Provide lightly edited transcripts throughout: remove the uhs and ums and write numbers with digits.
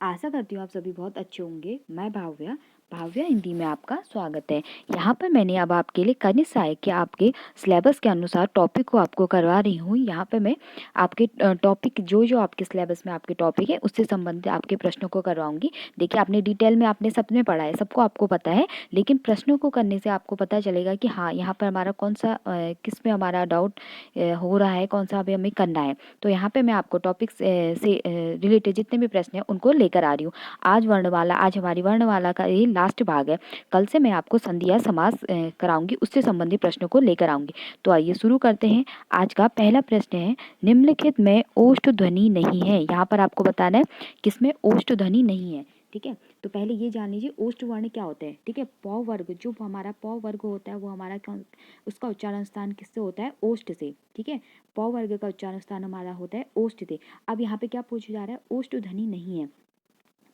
आशा करती हूँ आप सभी बहुत अच्छे होंगे। मैं भाव्या हिंदी में आपका स्वागत है। यहाँ पर मैंने अब आपके लिए कनिष्ठ सहायक के आपके सिलेबस के अनुसार टॉपिक को आपको करवा रही हूँ। यहाँ पे मैं आपके टॉपिक जो आपके सिलेबस में आपके टॉपिक है उससे संबंधित आपके प्रश्नों को करवाऊंगी। देखिए, आपने डिटेल में आपने सबने पढ़ा है, सबको आपको पता है, लेकिन प्रश्नों को करने से आपको पता चलेगा कि हाँ, यहाँ पर हमारा कौन सा किस में हमारा डाउट हो रहा है, कौन सा अभी हमें करना है। तो यहाँ पे मैं आपको टॉपिक से रिलेटेड जितने भी प्रश्न हैं उनको लेकर आ रही हूँ। आज हमारी वर्णमाला का ये लास्ट भाग है। कल से मैं आपको संधि या समास कराऊंगी, उससे संबंधित प्रश्नों को लेकर आऊंगी। तो आइए शुरू करते हैं। आज का पहला प्रश्न है, निम्नलिखित में ओष्ठ ध्वनि नहीं है। यहाँ पर आपको बताना है किसमें ओष्ठ ध्वनि नहीं है। ठीक है, तो पहले ये जान लीजिए ओष्ठ वर्ण क्या होते हैं। ठीक है, पौ वर्ग, जो हमारा पौ वर्ग होता है वो हमारा उसका उच्चारण स्थान किससे होता है? ओष्ठ से। ठीक है, पौ वर्ग का उच्चारण स्थान हमारा होता है ओष्ठ से। अब यहाँ पे क्या पूछा जा रहा है? ओष्ठ ध्वनि नहीं है।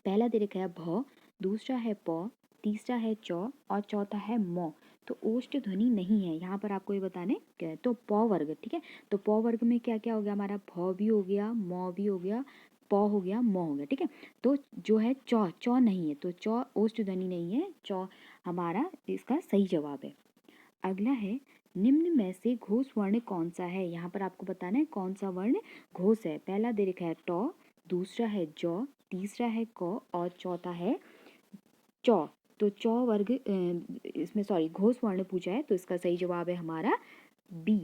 पहला दे रखा है भ, दूसरा है प, तीसरा है चौ और चौथा है मौ। तो ओष्ठ ध्वनि नहीं है। यहाँ पर आपको ये बताने क्या है, तो पौ वर्ग। ठीक है, तो पौ वर्ग में क्या क्या हो गया हमारा? भ भी हो गया, मौ भी हो गया, पौ हो गया, मौ हो गया। ठीक है, तो जो है चौ नहीं है, तो चौ ओष्ठ ध्वनि नहीं है। चौ हमारा इसका सही जवाब है। अगला है, निम्न में से घोष वर्ण कौन सा है? यहाँ पर आपको बताना है कौन सा वर्ण घोष है। पहला दे रखा है टॉ, दूसरा है जौ, तीसरा है क और चौथा है चौ। तो चौ वर्ग इसमें सॉरी घोष वर्ण पूछा है, तो इसका सही जवाब है हमारा बी।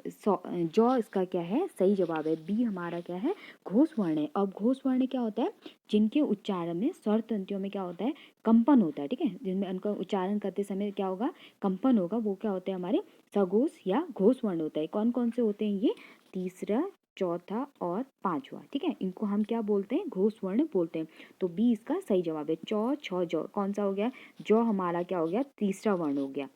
जौ इसका क्या है? सही जवाब है बी। हमारा क्या है? घोष वर्ण है। अब घोष वर्ण क्या होता है? जिनके उच्चारण में स्वर तंत्रियों में क्या होता है? कंपन होता है। ठीक है, जिनमें उनका उच्चारण करते समय क्या होगा? कंपन होगा। वो क्या होते हैं? हमारे सघोष या घोष वर्ण होता है। कौन कौन से होते हैं ये? तीसरा, चौथा और पांचवा। ठीक है, इनको हम क्या बोलते हैं? घोष वर्ण बोलते हैं। तो बी इसका सही जवाब है। चौ, छ, जौ कौन सा हो गया? जौ हमारा क्या हो गया? तीसरा वर्ण हो गया।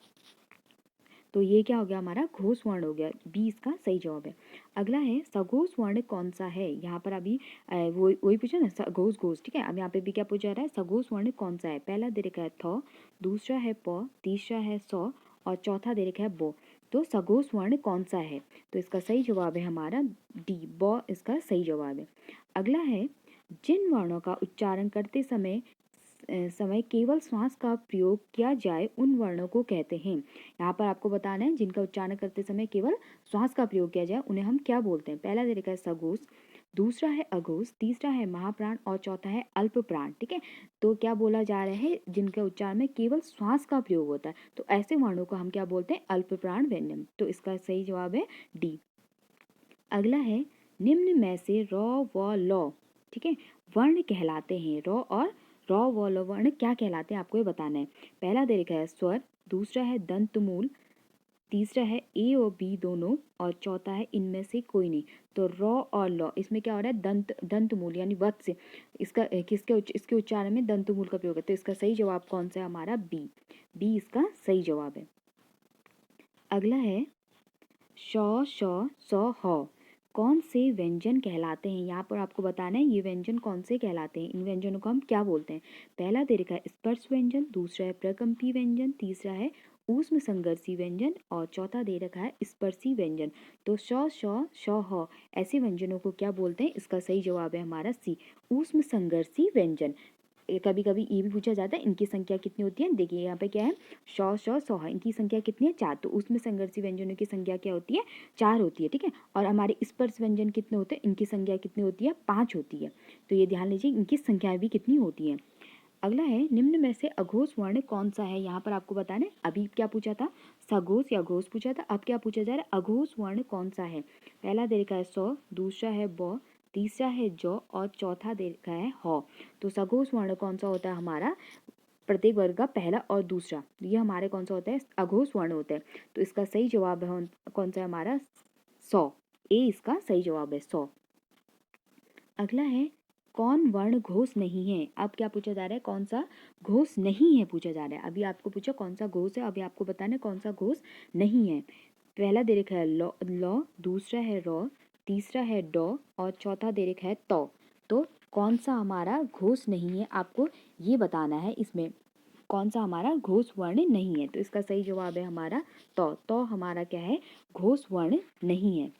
तो ये क्या हो गया? हमारा घोष वर्ण हो गया। बी इसका सही जवाब है। अगला है, सघोष वर्ण कौन सा है? यहाँ पर अभी वही पूछा ना, सघोष घोष। ठीक है, अब यहाँ पे भी क्या पूछा जा रहा है? सघोष वर्ण कौन सा है? पहला दे रखा है थ, दूसरा है प, तीसरा है सौ और चौथा दे रखा है बो। तो सघोष वर्ण कौन सा है? तो इसका सही जवाब है हमारा डी, ब इसका सही जवाब है। अगला है, जिन वर्णों का उच्चारण करते समय केवल श्वास का प्रयोग किया जाए उन वर्णों को कहते हैं। यहाँ पर आपको बताना है जिनका उच्चारण करते समय केवल श्वास का प्रयोग किया जाए उन्हें हम क्या बोलते हैं? पहला दे रखा है सघोष, दूसरा है अघोष, तीसरा है महाप्राण और चौथा है अल्प प्राण। ठीक है, तो क्या बोला जा रहा है? जिनके उच्चारण में केवल श्वास का प्रयोग होता है, तो ऐसे वर्णों को हम क्या बोलते हैं? अल्प प्राण व्यंजन। तो इसका सही जवाब है डी। अगला है, निम्न में से र व ल, ठीक है, वर्ण कहलाते हैं। र और र व ल वर्ण क्या कहलाते हैं आपको ये बताना है। पहला दे रखा है स्वर, दूसरा है दंतमूल, तीसरा है ए और बी दोनों और चौथा है इनमें से कोई नहीं। तो र और ल इसमें क्या हो रहा है? दंतमूल यानी वत्स। इसका इसके उच्चारण में दंतमूल का प्रयोग है। तो इसका सही जवाब कौन सा है? हमारा बी। बी इसका सही जवाब है। अगला है, श, श, स, ह कौन से व्यंजन कहलाते हैं? यहाँ पर आपको बताना है ये व्यंजन कौन से कहलाते हैं। इन व्यंजनों को हम क्या बोलते हैं? पहला दे रखा है स्पर्श व्यंजन, दूसरा है प्रकंपी व्यंजन, तीसरा है ऊष्म संघर्षी व्यंजन और चौथा दे रखा है स्पर्शी व्यंजन। तो श, श, श, ह ऐसे व्यंजनों को क्या बोलते हैं? इसका सही जवाब है हमारा सी, ऊष्म संघर्षी व्यंजन। कभी कभी ये भी पूछा जाता है इनकी संख्या कितनी होती है। देखिए यहाँ पे क्या है, सौ इनकी संख्या कितनी है? 4। तो उसमें संघर्षी व्यंजनों की संख्या क्या होती है? 4 होती है। ठीक है, और हमारे स्पर्श व्यंजन कितने होते हैं? इनकी संख्या कितनी होती है? 5 होती है। तो ये ध्यान लीजिए इनकी संख्याएं भी कितनी होती हैं। अगला है, निम्न में से अघोष वर्ण कौन सा है? यहाँ पर आपको बताना है। अभी क्या पूछा था? सघोष या घोष पूछा था। अब क्या पूछा जा रहा है? अघोष वर्ण कौन सा है? पहला दे रखा है सौ, दूसरा है ब, तीसरा है जौ और चौथा दे रखा है ह। तो सघोष वर्ण कौन सा होता है? हमारा प्रत्येक वर्ग का पहला और दूसरा, ये हमारे कौन सा होता है? अघोष वर्ण होता है। तो इसका सही जवाब है कौन सा है? हमारा 100। ए इसका सही जवाब है 100। अगला है, कौन वर्ण घोष नहीं है? अब क्या पूछा जा रहा है? कौन सा घोष नहीं है पूछा जा रहा है। अभी आपको पूछा कौन सा घोष है, अभी आपको बताना है कौन सा घोष नहीं है। पहला दे रखा है ल, दूसरा है र, तीसरा है ड और चौथा दे रखा है त। तो कौन सा हमारा घोष नहीं है आपको ये बताना है। इसमें कौन सा हमारा घोष वर्ण नहीं है? तो इसका सही जवाब है हमारा तो हमारा क्या है? घोष वर्ण नहीं है।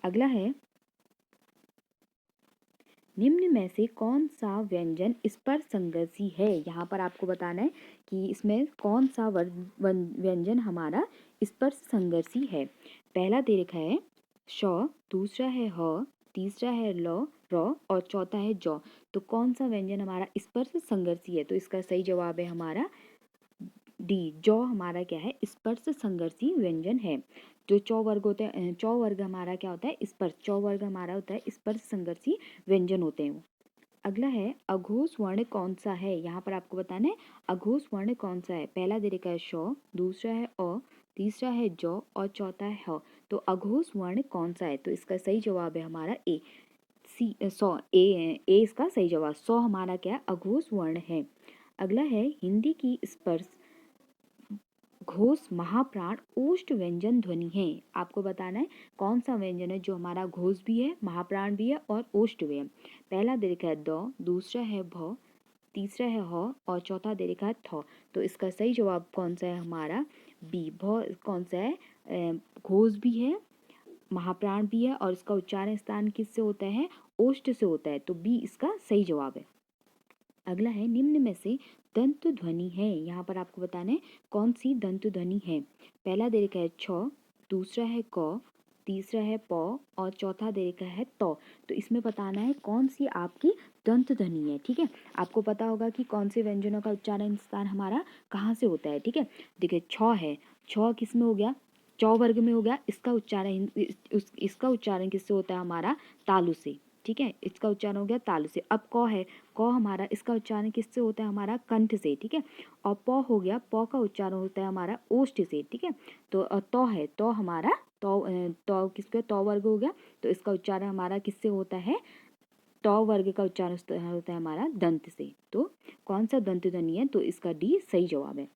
अगला है, निम्न में से कौन सा व्यंजन स्पर्श संघर्षी है? यहाँ पर आपको बताना है कि इसमें कौन सा व्यंजन हमारा स्पर्श संघर्षी है। पहला दे रखा है श, दूसरा है ह, तीसरा है ल, र और चौथा है जौ। तो कौन सा व्यंजन हमारा स्पर्श संघर्षी है? तो इसका सही जवाब है हमारा डी, जौ हमारा क्या है? स्पर्श संघर्षी व्यंजन है। जो चौ वर्ग होते हैं, चौ वर्ग हमारा क्या होता है? स्पर्श, चौ वर्ग हमारा होता है स्पर्श संघर्षी व्यंजन होते हैं। अगला है अघोष वर्ण कौन सा है? यहाँ पर आपको बताना है अघोष वर्ण कौन सा है। पहला दे रखा है श, दूसरा है अ, तीसरा है जौ और चौथा है ह। तो अघोष वर्ण कौन सा है? तो इसका सही जवाब है हमारा ए, सी, सौ, ए इसका सही जवाब। सौ हमारा क्या है? अघोष वर्ण है। अगला है हिंदी की स्पर्श घोष महाप्राण ओष्ठ व्यंजन ध्वनि है। आपको बताना है कौन सा व्यंजन है जो हमारा घोष भी है, महाप्राण भी है और ओष्ठ भी है। पहला दे रखा है द, दूसरा है भ, तीसरा है ह और चौथा दे रखा है थ। तो इसका सही जवाब कौन सा है हमारा? बी, भ कौन सा है? घोष भी है, महाप्राण भी है और इसका उच्चारण स्थान किससे होता है? ओष्ठ से होता है। तो बी इसका सही जवाब है। अगला है निम्न में से दंत ध्वनि है। यहाँ पर आपको बताना है कौन सी दंत ध्वनि है। पहला दे रखा है छ, दूसरा है क, तीसरा है प और चौथा दे रखा है त। तो इसमें बताना है कौन सी आपकी दंत ध्वनि है। ठीक है, आपको पता होगा कि कौन से व्यंजनों का उच्चारण स्थान हमारा कहाँ से होता है। ठीक है, देखिए छ है, छ किस में हो गया? चौ वर्ग में हो गया। इसका उच्चारण किससे होता है हमारा? तालु से। ठीक है, इसका उच्चारण हो गया तालु से। अब क है, क हमारा इसका उच्चारण किससे होता है हमारा? कंठ से। ठीक है, और प हो गया, प का उच्चारण होता है हमारा ओष्ठ से। ठीक है, तो तो है, तो हमारा तो किसका? तो वर्ग हो गया। तो इसका उच्चारण हमारा किससे होता है? तो वर्ग का उच्चारण होता है हमारा दंत से। तो कौन सा दंत ध्वनि है? तो इसका डी सही जवाब है।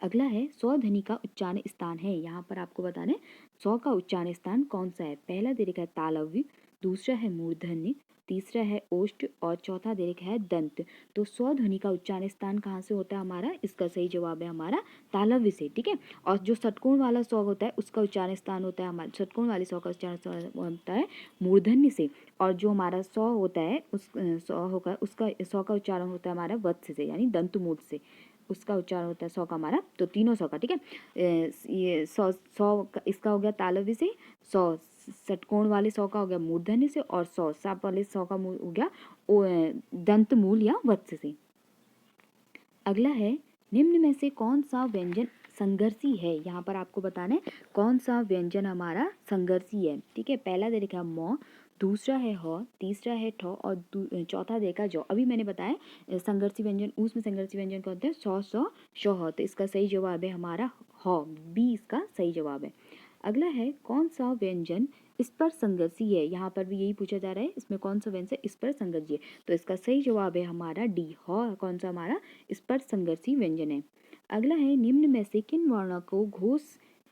अगला है सौ ध्वनि का उच्चारण स्थान है। यहाँ पर आपको बताना है सौ का उच्चारण स्थान कौन सा है। पहला दे रखा है तालव्य, दूसरा है मूर्धन्य, तीसरा है ओष्ठ और चौथा दे रखा है दंत। तो स्व ध्वनि का उच्चारण स्थान कहाँ से होता है हमारा? इसका सही जवाब है हमारा तालव्य से। ठीक है, और जो षटकोण वाला स्व होता है उसका उच्चारण स्थान होता है हमारा, षटकोण वाले स्व का उच्चारण होता है मूर्धन्य से। और जो हमारा स्व होता है उस स्व होगा उसका स्व का उच्चारण होता है हमारा वत्स से, यानी दंतमूल से। उसका उच्चारण होता है सौ का हमारा। तो तीनों सौ का। ठीक है, ये सौ सौ इसका हो गया तालव्य से, सौ षटकोण वाले सौ का हो गया मूर्धन्य से और सौ साप वाले सौ का हो गया दंत मूल या वत्स से। अगला है निम्न में से कौन सा व्यंजन संघर्षी है। यहाँ पर आपको बताना है कौन सा व्यंजन हमारा संघर्षी है। ठीक है, पहला दे रखा है म, दूसरा है ह, तीसरा है ठ और चौथा देखा जौ। अभी मैंने बताया संघर्षी व्यंजन, उसमें संघर्षी व्यंजन कौन होते हैं? सौ, सौ, शौ। तो इसका सही जवाब है हमारा ह, बी इसका सही जवाब है। अगला है कौन सा व्यंजन स्पर्श संघर्षी है। यहाँ पर भी यही पूछा जा रहा है इसमें कौन सा व्यंजन स्पर्श संघर्षी है। तो इसका सही जवाब है हमारा डी, ह कौन सा हमारा? स्पर्श संघर्षी व्यंजन है। अगला है निम्न में से किन वर्णों को घोष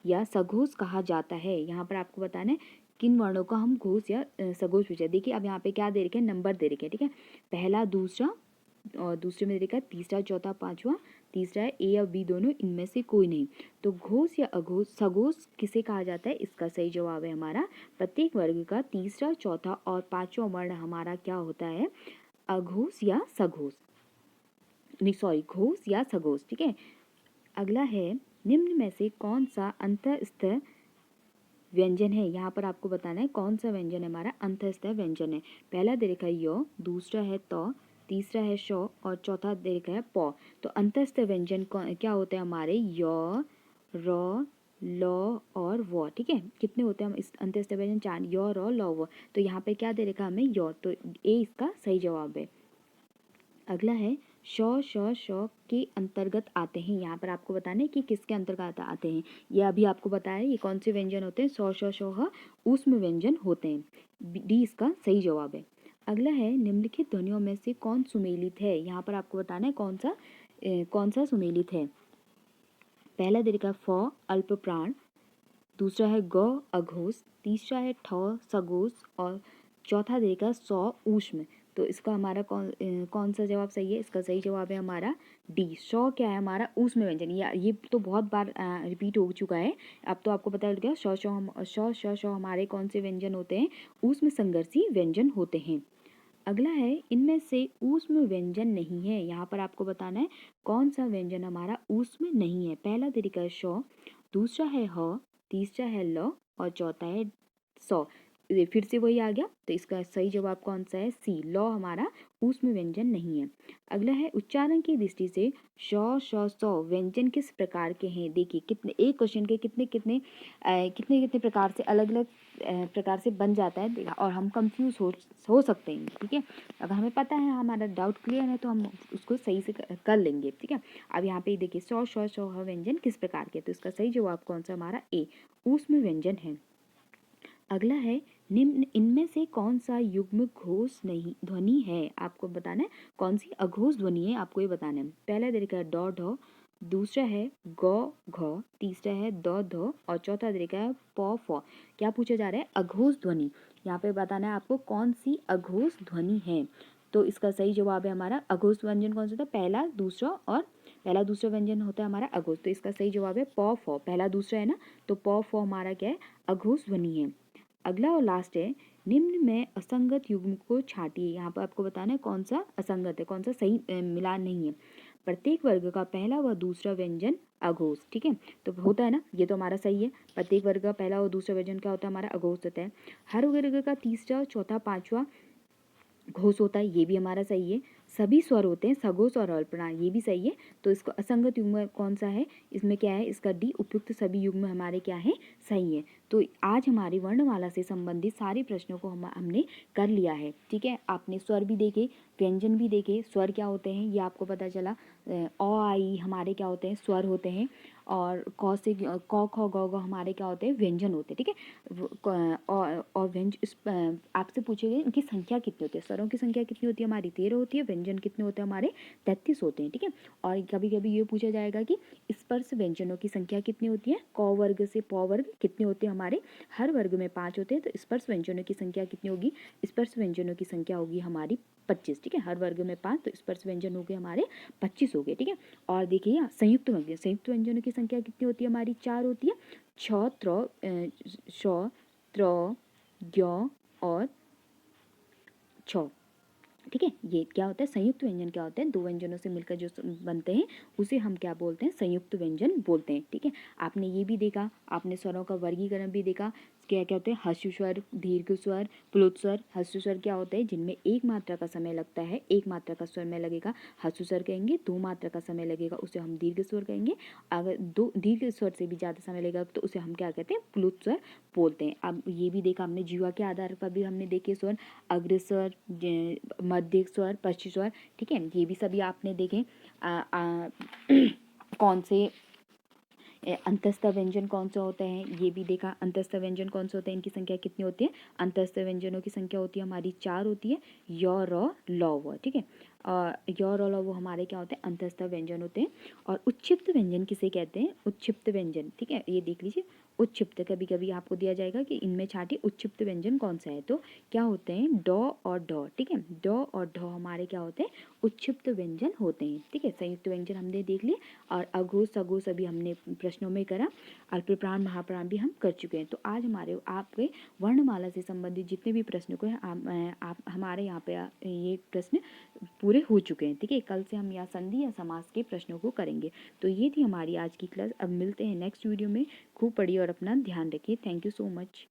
या सघोष कहा जाता है। यहाँ पर आपको बताना है किन वर्णों को हम घोष या सघोष पूछा। देखिए अब यहाँ पे क्या दे रखे हैं? नंबर दे रखे हैं। ठीक है, पहला, दूसरा और दूसरे में देखा तीसरा, चौथा, पांचवा। तीसरा है ए और बी दोनों, इनमें से कोई नहीं। तो घोष या अघोष सघोष किसे कहा जाता है? इसका सही जवाब है हमारा प्रत्येक वर्ग का तीसरा, चौथा और पांचवा वर्ण हमारा क्या होता है? अघोष या सघोष, नहीं सॉरी, घोष या सघोष। ठीक है, अगला है निम्न में से कौन सा अंतःस्थ व्यंजन है। यहाँ पर आपको बताना है कौन सा व्यंजन है हमारा अंतःस्थ व्यंजन है। पहला दे रखा है य, दूसरा है त, तीसरा है श और चौथा दे रखा है प। तो अंतःस्थ व्यंजन क्या होते हैं हमारे? य, र, ल और व। ठीक है, कितने होते हैं हम इस अंतःस्थ व्यंजन? चार, य, र, ल, व। तो यहाँ पे क्या दे रखा है हमें? य। तो ए इसका सही जवाब है। अगला है श, श, श के अंतर्गत आते हैं। यहाँ पर आपको बताना है कि किसके अंतर्गत आते हैं। ये अभी आपको बताया ये कौन से व्यंजन होते हैं? श, श, श ऊष्म व्यंजन होते हैं। डी इसका सही जवाब है। अगला है निम्नलिखित ध्वनियों में से कौन सुमेलित है। यहाँ पर आपको बताना है कौन सा सुमेलित है। पहला दे रखा फ अल्प प्राण, दूसरा है ग अघोष, तीसरा है ठ सघोष और चौथा देगा सौ ऊष्म। तो इसका हमारा कौन सा जवाब सही है? इसका सही जवाब है हमारा डी, सौ क्या है हमारा? ऊष्म व्यंजन। ये तो बहुत बार रिपीट हो चुका है, अब तो आपको पता लग गया। सौ हमारे कौन से व्यंजन होते हैं? ऊष्म संघर्षी व्यंजन होते हैं। अगला है इनमें से ऊष्म व्यंजन नहीं है। यहाँ पर आपको बताना है कौन सा व्यंजन हमारा ऊष्म नहीं है। पहला तरीका है शौ, दूसरा है ह, तीसरा है ल और चौथा है सौ। ये फिर से वही आ गया, तो इसका सही जवाब कौन सा है? सी, लौ हमारा ऊष्म व्यंजन नहीं है। अगला है उच्चारण की दृष्टि से शौ, श, सौ व्यंजन किस प्रकार के हैं? देखिए कितने, एक क्वेश्चन के कितने कितने कितने प्रकार से अलग अलग प्रकार से बन जाता है और हम कंफ्यूज हो सकते हैं। ठीक है, अगर हमें पता है, हमारा डाउट क्लियर है, तो हम उसको सही से कर लेंगे। ठीक है, अब यहाँ पे देखिए सौ, शौ, सौ व्यंजन किस प्रकार के, तो इसका सही जवाब कौन सा हमारा? ए, ऊष्म व्यंजन है। अगला है निम्न इनमें से कौन सा युग्म घोष नहीं ध्वनि है? आपको बताना है कौन सी अघोष ध्वनि है, आपको ये बताना है। पहला तरीका है डॉ ढ, दूसरा है गौ घ, तीसरा है द ध और चौथा तरीका है पौ फ। क्या पूछा जा रहा है? अघोष ध्वनि। यहाँ पे बताना है आपको कौन सी अघोष ध्वनि है। तो इसका सही जवाब है हमारा अघोष व्यंजन कौन सा था? पहला दूसरा व्यंजन होता है हमारा अघोष, तो इसका सही जवाब है पौ फ। पहला दूसरा है ना, तो पौ फ हमारा क्या है? अघोष ध्वनि है। अगला और लास्ट है निम्न में असंगत युग्म को छांटिए। यहाँ पर आपको बताना है कौन सा असंगत है, कौन सा सही मिलान नहीं है। प्रत्येक वर्ग का पहला व दूसरा व्यंजन अघोष। ठीक है, तो होता है ना, ये तो हमारा सही है। प्रत्येक वर्ग का पहला और दूसरा व्यंजन क्या होता है? हमारा अघोष होता है। हर वर्ग का तीसरा, चौथा, पांचवा घोष होता है, ये भी हमारा सही है। सभी स्वर होते हैं सघोष और अल्पना, ये भी सही है। तो इसको असंगत युग्म कौन सा है? इसमें क्या है? इसका डी, उपयुक्त सभी युग्म हमारे क्या है? सही है। तो आज हमारी वर्णमाला से संबंधित सारे प्रश्नों को हमने कर लिया है। ठीक है, आपने स्वर भी देखे, व्यंजन भी देखे। स्वर क्या होते हैं ये आपको पता चला। अ आई हमारे क्या होते हैं? स्वर होते हैं। और क से क ख ग घ हमारे क्या होते हैं? व्यंजन होते हैं। ठीक है, और आपसे पूछे गए इनकी संख्या कितनी होती है? स्वरों की संख्या कितनी होती है हमारी? 13 होती है। व्यंजन कितने होते हैं हमारे? 33 होते हैं। ठीक है, और कभी कभी ये पूछा जाएगा कि स्पर्श व्यंजनों की संख्या कितनी होती है? क वर्ग से प वर्ग कितने होते हैं हमारे? हर वर्ग में 5 होते हैं। तो स्पर्श व्यंजनों की संख्या कितनी होगी? स्पर्श व्यंजनों की संख्या होगी हमारी 25। ठीक है, हर वर्ग में 5, तो स्पर्श व्यंजन हो गए हमारे 25 हो गए। ठीक है, और देखिए संयुक्त व्यंजनों की संख्या कितनी होती है हमारी? 4 होती है। छ, त्र, त्र, ज्ञ और छ। ठीक है, ये क्या होता है? संयुक्त व्यंजन क्या होते हैं? दो व्यंजनों से मिलकर जो बनते हैं उसे हम क्या बोलते हैं? संयुक्त व्यंजन बोलते हैं। ठीक है, आपने ये भी देखा, आपने स्वरों का वर्गीकरण भी देखा। क्या क्या होते हैं? ह्रस्व स्वर, दीर्घ स्वर, प्लुत स्वर। ह्रस्व स्वर क्या होता है? जिनमें एक मात्रा का समय लगता है, एक मात्रा का स्वर में लगेगा, ह्रस्व स्वर कहेंगे। 2 मात्रा का समय लगेगा, उसे हम दीर्घ स्वर कहेंगे। अगर 2 दीर्घ स्वर से भी ज़्यादा समय लगेगा तो उसे हम क्या कहते हैं? प्लुत स्वर बोलते हैं। अब ये भी देखा हमने, जीवा के आधार पर भी हमने देखे स्वर, अग्रस्वर, मध्य स्वर, पश्चिम स्वर। ठीक है, ये भी सभी आपने देखे। कौन से अंतस्थ व्यंजन कौन सा होता है ये भी देखा। अंतस्थ व्यंजन कौन से होते हैं, इनकी संख्या कितनी होती है? अंतस्थ व्यंजनों की संख्या होती है हमारी 4 होती है। य, र, ल, व। ठीक है, य, र, ल, व हमारे क्या होते हैं? अंतस्थ व्यंजन होते हैं। और उच्छिप्त व्यंजन किसे कहते हैं? उच्छिप्त व्यंजन। ठीक है, ये देख लीजिए, उच्छिप्त कभी कभी आपको दिया जाएगा कि इनमें छाटी उच्छिप्त व्यंजन कौन सा है, तो क्या होते हैं? ड और ढ। ठीक है, ड और ढ हमारे क्या होते हैं? उच्छिप्त व्यंजन होते हैं। ठीक है, संयुक्त व्यंजन हमने देख लिए, और अघोष सघोष अभी हमने प्रश्नों में करा। अल्पप्राण महाप्राण भी हम कर चुके हैं। तो आज हमारे आपके वर्णमाला से संबंधित जितने भी प्रश्न को हैं आप हमारे यहाँ पे ये प्रश्न पूरे हो चुके हैं। ठीक है, कल से हम यहाँ संधि या समास के प्रश्नों को करेंगे। तो ये थी हमारी आज की क्लास। अब मिलते हैं नेक्स्ट वीडियो में। खूब पढ़िए और अपना ध्यान रखिए। Thank you so much.